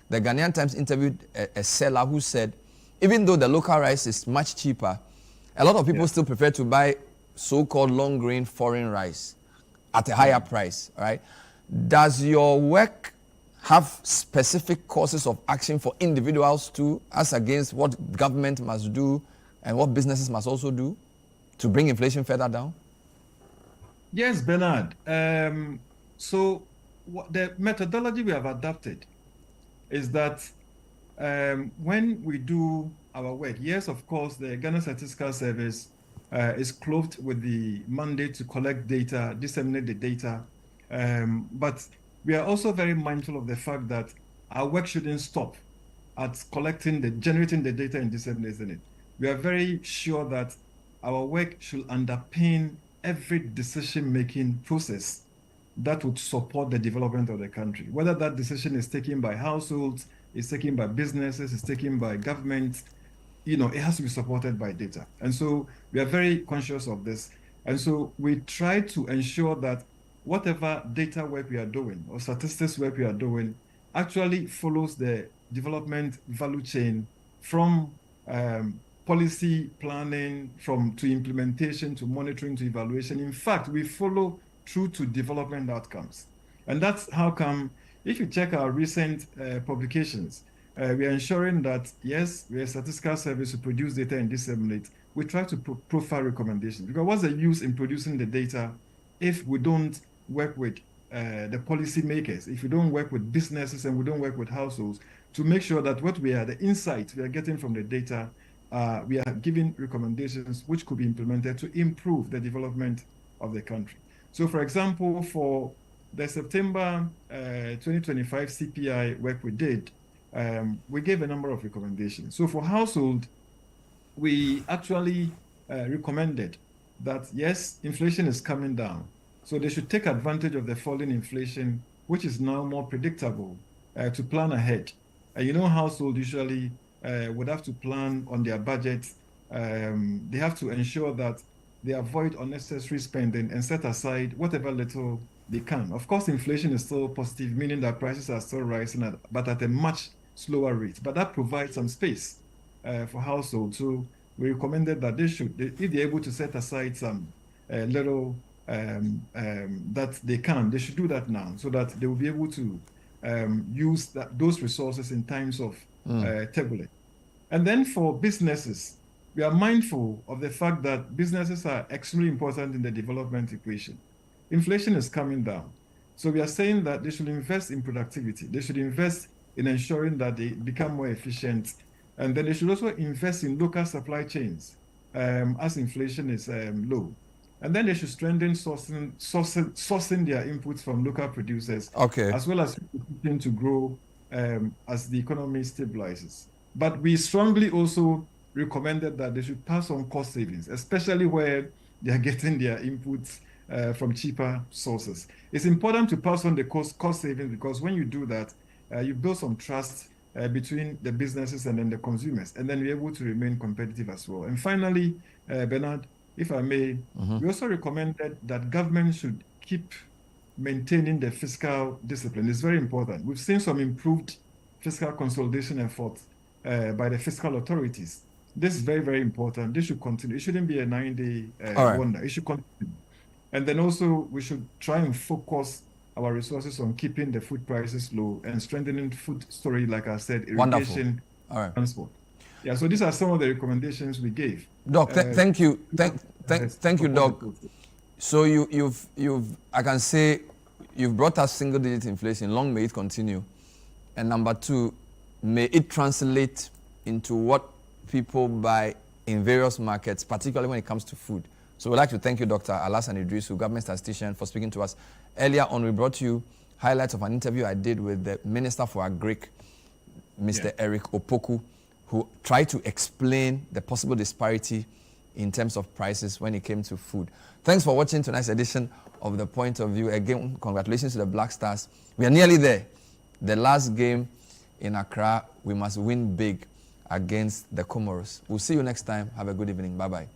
the Ghanaian Times interviewed a seller who said, even though the local rice is much cheaper, a lot of people still prefer to buy so-called long-grain foreign rice at a higher price, right? Does your work have specific courses of action for individuals too, as against what government must do and what businesses must also do to bring inflation further down? Yes, Bernard. So the methodology we have adopted is that when we do our work, yes, of course, the Ghana Statistical Service is clothed with the mandate to collect data, disseminate the data, but we are also very mindful of the fact that our work shouldn't stop at generating the data and disseminating it. We are very sure that our work should underpin every decision-making process that would support the development of the country. Whether that decision is taken by households, is taken by businesses, is taken by government, it has to be supported by data. And so we are very conscious of this. And so we try to ensure that whatever data work we are doing or statistics work we are doing actually follows the development value chain from policy planning, to implementation, to monitoring, to evaluation. In fact, we follow through to development outcomes. And that's how come, if you check our recent publications, we are ensuring that, yes, we are a statistical service to produce data and disseminate. We try to profile recommendations. Because what's the use in producing the data if we don't work with the policy makers, if we don't work with businesses and we don't work with households to make sure that the insights we are getting from the data, we are giving recommendations which could be implemented to improve the development of the country. So, for example, for the September 2025 CPI work we did, we gave a number of recommendations. So for household, we actually recommended that, yes, inflation is coming down. So they should take advantage of the falling inflation, which is now more predictable, to plan ahead. Household usually would have to plan on their budget. They have to ensure that they avoid unnecessary spending and set aside whatever little they can. Of course, inflation is still positive, meaning that prices are still rising, but at a much slower rate. But that provides some space for households. So we recommended that if they're able to set aside some little that they should do that now, so that they will be able to use those resources in times of turbulence. And then for businesses, we are mindful of the fact that businesses are extremely important in the development equation. Inflation is coming down. So we are saying that they should invest in productivity. They should invest in ensuring that they become more efficient. And then they should also invest in local supply chains as inflation is low. And then they should strengthen sourcing their inputs from local producers, as well as continuing to grow as the economy stabilizes. But we strongly also recommended that they should pass on cost savings, especially where they are getting their inputs from cheaper sources. It's important to pass on the cost savings, because when you do that, you build some trust between the businesses and then the consumers, and then you're able to remain competitive as well. And finally, Bernard, if I may, we also recommended that government should keep maintaining the fiscal discipline. It's very important. We've seen some improved fiscal consolidation efforts by the fiscal authorities. This is very, very important. This should continue. It shouldn't be a 9-day wonder. It should continue. And then also, we should try and focus our resources on keeping the food prices low and strengthening food storage, like I said, irrigation, transport. Yeah, so these are some of the recommendations we gave. Doc, thank you. Thank you, Doc. So I can say you've brought us single-digit inflation. Long may it continue. And number two, may it translate into what people buy in various markets, particularly when it comes to food. So we'd like to thank you, Dr. Alassane Idrisu, government statistician, for speaking to us. Earlier on, we brought you highlights of an interview I did with the Minister for Agric, Mr. Eric Opoku, who tried to explain the possible disparity in terms of prices when it came to food. Thanks for watching tonight's edition of The Point of View. Again, congratulations to the Black Stars. We are nearly there. The last game in Accra, we must win big against the Comoros. We'll see you next time. Have a good evening. Bye-bye.